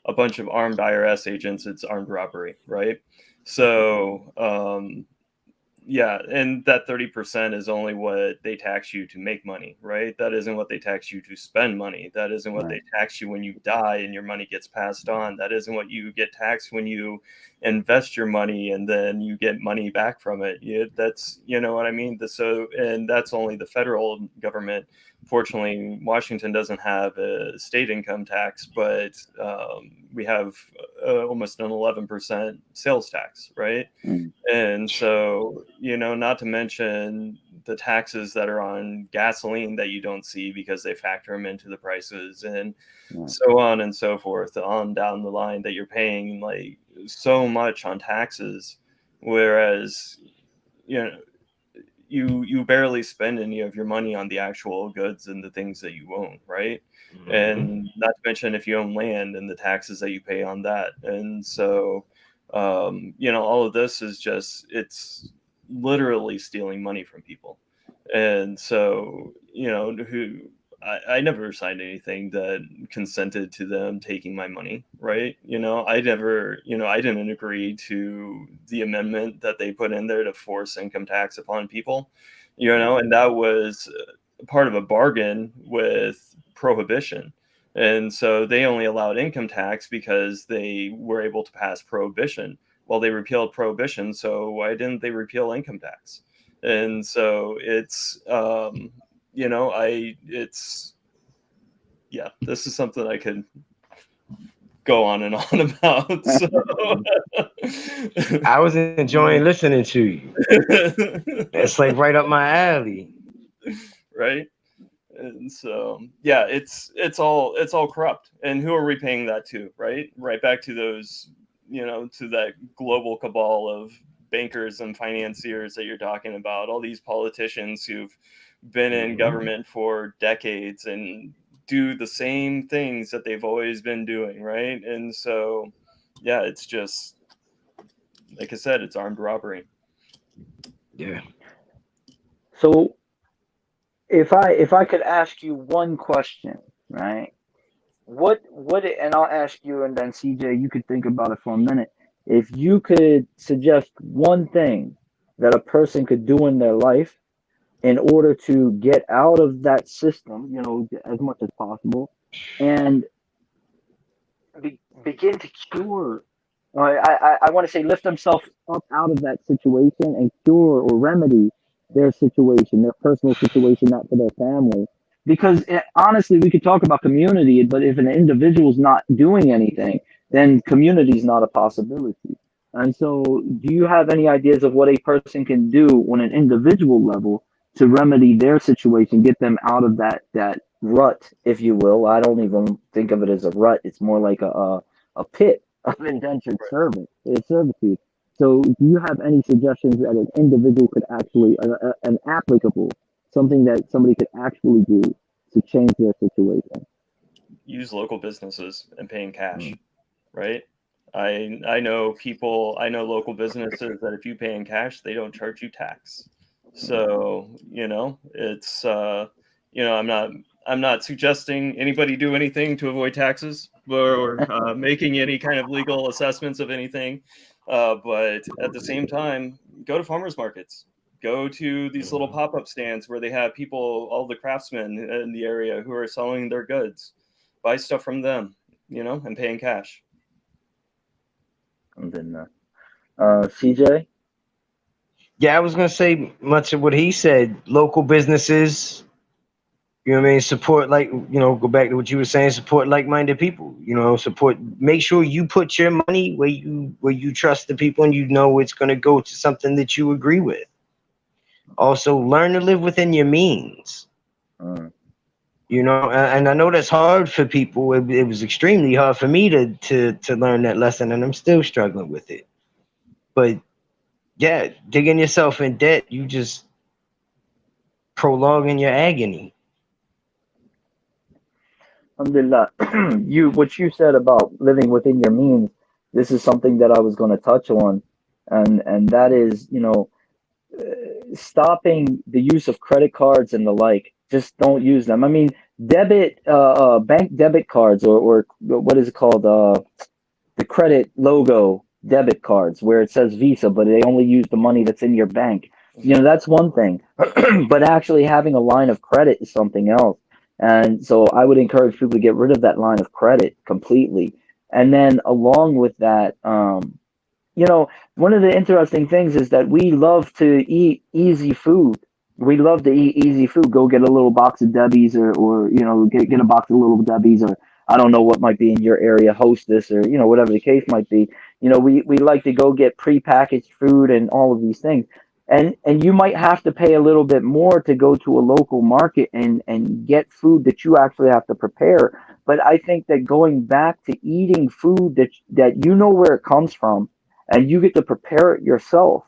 a bunch of armed IRS agents, it's armed robbery, right? So, yeah, and that 30% is only what they tax you to make money, right? That isn't what they tax you to spend money. That isn't what they tax you when you die and your money gets passed on. That isn't what you get taxed when you invest your money and then you get money back from it. That's, what I mean? And that's only the federal government. Fortunately, Washington doesn't have a state income tax, but we have almost an 11% sales tax, right? And so, not to mention the taxes that are on gasoline that you don't see because they factor them into the prices and so on and so forth on down the line that you're paying like so much on taxes, whereas, you barely spend any of your money on the actual goods and the things that you own, right? And not to mention if you own land and the taxes that you pay on that. And so, all of this is it's literally stealing money from people. And so, I never signed anything that consented to them taking my money, right? I never, I didn't agree to the amendment that they put in there to force income tax upon people, and that was part of a bargain with prohibition. And so they only allowed income tax because they were able to pass prohibition. Well, they repealed prohibition, so why didn't they repeal income tax? And so it's, this is something I could go on and on about. So. I was enjoying listening to you. It's like right up my alley. Right. And so, yeah, it's all corrupt. And who are we paying that to? Right back to those, to that global cabal of bankers and financiers that you're talking about, all these politicians who've been in government for decades and do the same things that they've always been doing, right? And so, yeah, it's just, like I said, it's armed robbery. Yeah. So if I could ask you one question, right? What and I'll ask you, and then CJ, you could think about it for a minute. If you could suggest one thing that a person could do in their life in order to get out of that system, as much as possible, and begin to cure. I want to say lift themselves up out of that situation and cure or remedy their situation, their personal situation, not for their family. Because honestly, we could talk about community, but if an individual's not doing anything, then community is not a possibility. And so, do you have any ideas of what a person can do on an individual level to remedy their situation, get them out of that rut, if you will? I don't even think of it as a rut. It's more like a pit of indentured servitude. So, do you have any suggestions that an individual could actually, an applicable, something that somebody could actually do to change their situation? Use local businesses and paying cash, right? I know local businesses that if you pay in cash, they don't charge you tax. So, it's, I'm not suggesting anybody do anything to avoid taxes or making any kind of legal assessments of anything. But at the same time, go to farmers markets, go to these little pop-up stands where they have people, all the craftsmen in the area who are selling their goods, buy stuff from them, and paying cash. And then, CJ? Yeah, I was gonna say much of what he said. Local businesses, support, go back to what you were saying, support like-minded people, support, make sure you put your money where you trust the people and it's gonna go to something that you agree with. Also, learn to live within your means. And I know that's hard for people. It was extremely hard for me to learn that lesson, and I'm still struggling with it. But yeah, digging yourself in debt, you just prolonging your agony. Alhamdulillah. What you said about living within your means, this is something that I was going to touch on, and that is, stopping the use of credit cards and the like. Just don't use them. I mean, bank debit cards, or what is it called? The credit logo debit cards, where it says Visa, but they only use the money that's in your bank. That's one thing. But actually having a line of credit is something else. And so I would encourage people to get rid of that line of credit completely. And then along with that, one of the interesting things is that we love to eat easy food. We love to eat easy food. Go get a little box of Debbie's, or get a box of little Debbie's, or I don't know what might be in your area, Hostess, or whatever the case might be. We like to go get prepackaged food and all of these things. And you might have to pay a little bit more to go to a local market and get food that you actually have to prepare. But I think that going back to eating food that where it comes from, and you get to prepare it yourself,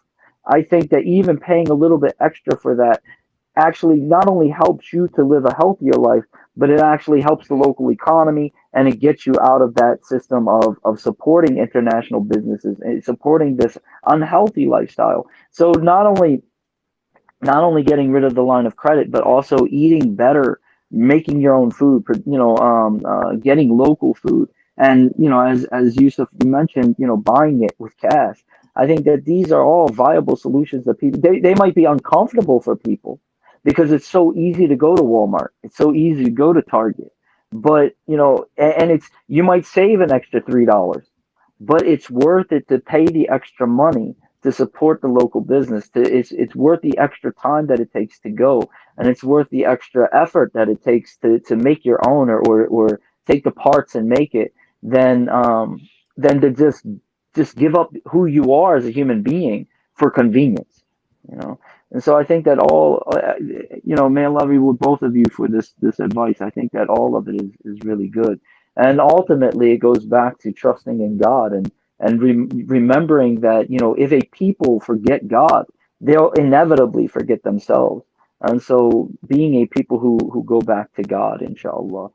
I think that even paying a little bit extra for that actually not only helps you to live a healthier life, but it actually helps the local economy, and it gets you out of that system of supporting international businesses and supporting this unhealthy lifestyle. So not only getting rid of the line of credit, but also eating better, making your own food, getting local food, and as Yusuf mentioned, buying it with cash. I think that these are all viable solutions that people, they might be uncomfortable for people because it's so easy to go to Walmart. It's so easy to go to Target. But and it's, you might save an extra $3, but it's worth it to pay the extra money to support the local business. It's worth the extra time that it takes to go, and it's worth the extra effort that it takes to make your own, or take the parts and make it, than to just give up who you are as a human being for convenience. You know, and so I think that all, may Allah reward both of you for this advice. I think that all of it is really good, and ultimately it goes back to trusting in God, and remembering that if a people forget God, they'll inevitably forget themselves. And so being a people who go back to God, inshallah.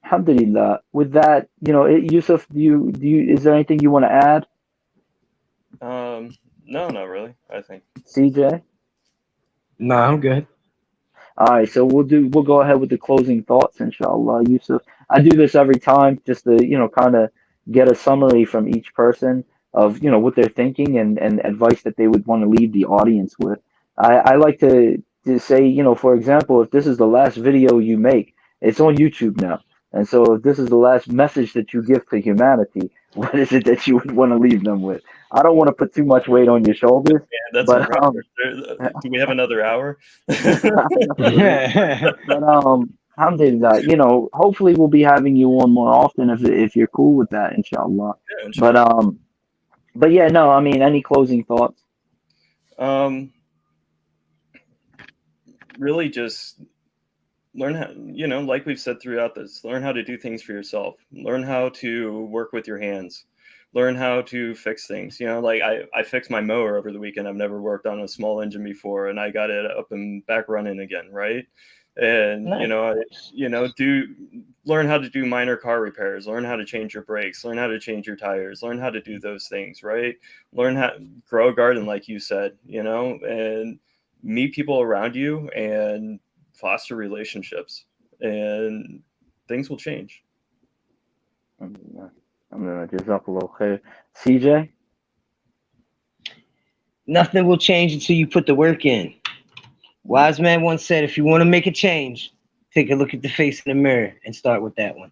Alhamdulillah. With that, Yusuf, do you is there anything you want to add? No, not really. I think. CJ? No, I'm good. All right, so we'll go ahead with the closing thoughts, inshallah. Yusuf, I do this every time just to kind of get a summary from each person of what they're thinking, and advice that they would want to leave the audience with. I like to say, for example, if this is the last video you make, it's on YouTube now, and so if this is the last message that you give to humanity, what is it that you would want to leave them with? I don't want to put too much weight on your shoulders, Yeah, that's but impressive. Do we have another hour? but alhamdulillah, hopefully we'll be having you on more often if you're cool with that, inshallah. Yeah, But inshallah. but yeah, no, I mean, any closing thoughts? Really just learn how, like we've said throughout this, learn how to do things for yourself. Learn how to work with your hands. Learn how to fix things. Like I fixed my mower over the weekend. I've never worked on a small engine before, and I got it up and back running again, right? And Nice. learn how to do minor car repairs. Learn how to change your brakes. Learn how to change your tires. Learn how to do those things, right? Learn how to grow a garden, like you said, and meet people around you and foster relationships, and things will change. Alhamdulillah. Alhamdulillah. Jazakallah khair. CJ? Nothing will change until you put the work in. Wise man once said, if you want to make a change, take a look at the face in the mirror and start with that one.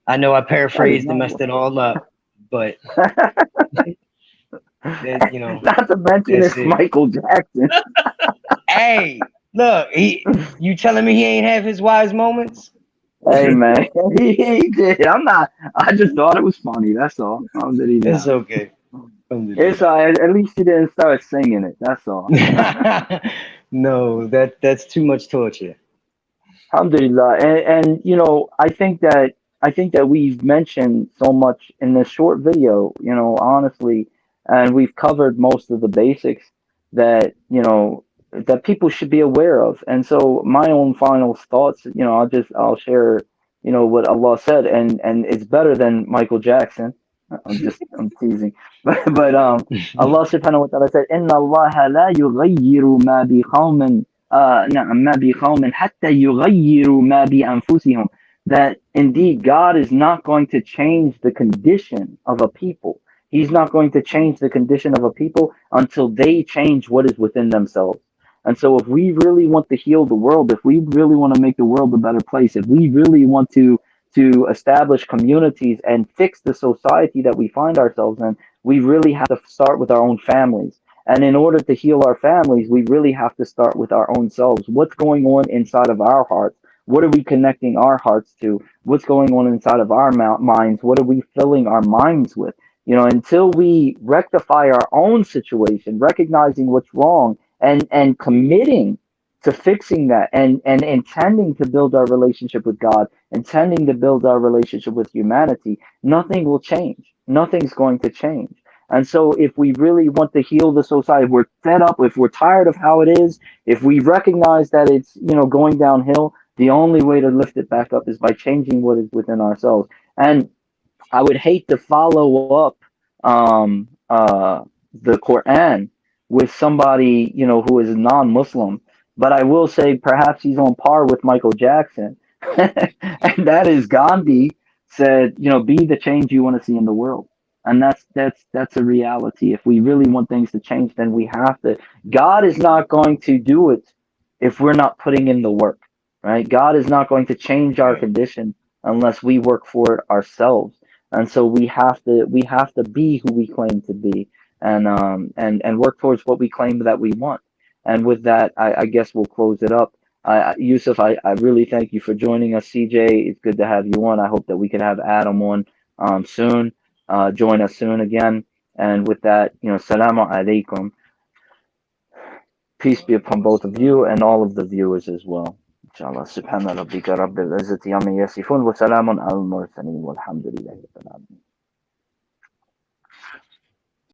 I know I paraphrased and messed it all up, but Not to mention that's it's it. Michael Jackson. Hey, look, you telling me he ain't have his wise moments? Hey man, he did. I just thought it was funny. That's all. Alhamdulillah. It's okay. It's all right. At least you didn't start singing it. That's all. No, that's too much torture. Alhamdulillah. And I think that we've mentioned so much in this short video, honestly, and we've covered most of the basics that, that people should be aware of. And so my own final thoughts, I'll share, what Allah said, and it's better than Michael Jackson. I'm teasing. But Allah subhanahu wa ta'ala said, Inna Allah la yughayyiru ma bi qawmin نعم ما بقوم حتى يغيروا ما بأنفسهم, that indeed God is not going to change the condition of a people. He's not going to change the condition of a people until they change what is within themselves. And so if we really want to heal the world, if we really want to make the world a better place, if we really want to establish communities and fix the society that we find ourselves in, we really have to start with our own families. And in order to heal our families, we really have to start with our own selves. What's going on inside of our hearts? What are we connecting our hearts to? What's going on inside of our minds? What are we filling our minds with? Until we rectify our own situation, recognizing what's wrong, and committing to fixing that, and intending to build our relationship with God, intending to build our relationship with humanity, nothing will change. Nothing's going to change. And so if we really want to heal the society, if we're fed up, if we're tired of how it is, if we recognize that it's, going downhill, the only way to lift it back up is by changing what is within ourselves. And I would hate to follow up the Quran with somebody, who is non-Muslim, but I will say perhaps he's on par with Michael Jackson. And that is Gandhi said, be the change you want to see in the world. And that's a reality. If we really want things to change, then we have to. God is not going to do it if we're not putting in the work, right? God is not going to change our Right. condition unless we work for it ourselves. And so we have to be who we claim to be, and work towards what we claim that we want. And with that, I guess we'll close it up. Yusuf, I really thank you for joining us. CJ, it's good to have you on. I hope that we could have Adam on soon. Join us soon again. And with that, salamu alaikum. Peace be upon both of you and all of the viewers as well. Inshallah. Subhana rabbika rabbil izzati amma yasifun wa salamun al mursalin walhamdulillahi rabbil alamin.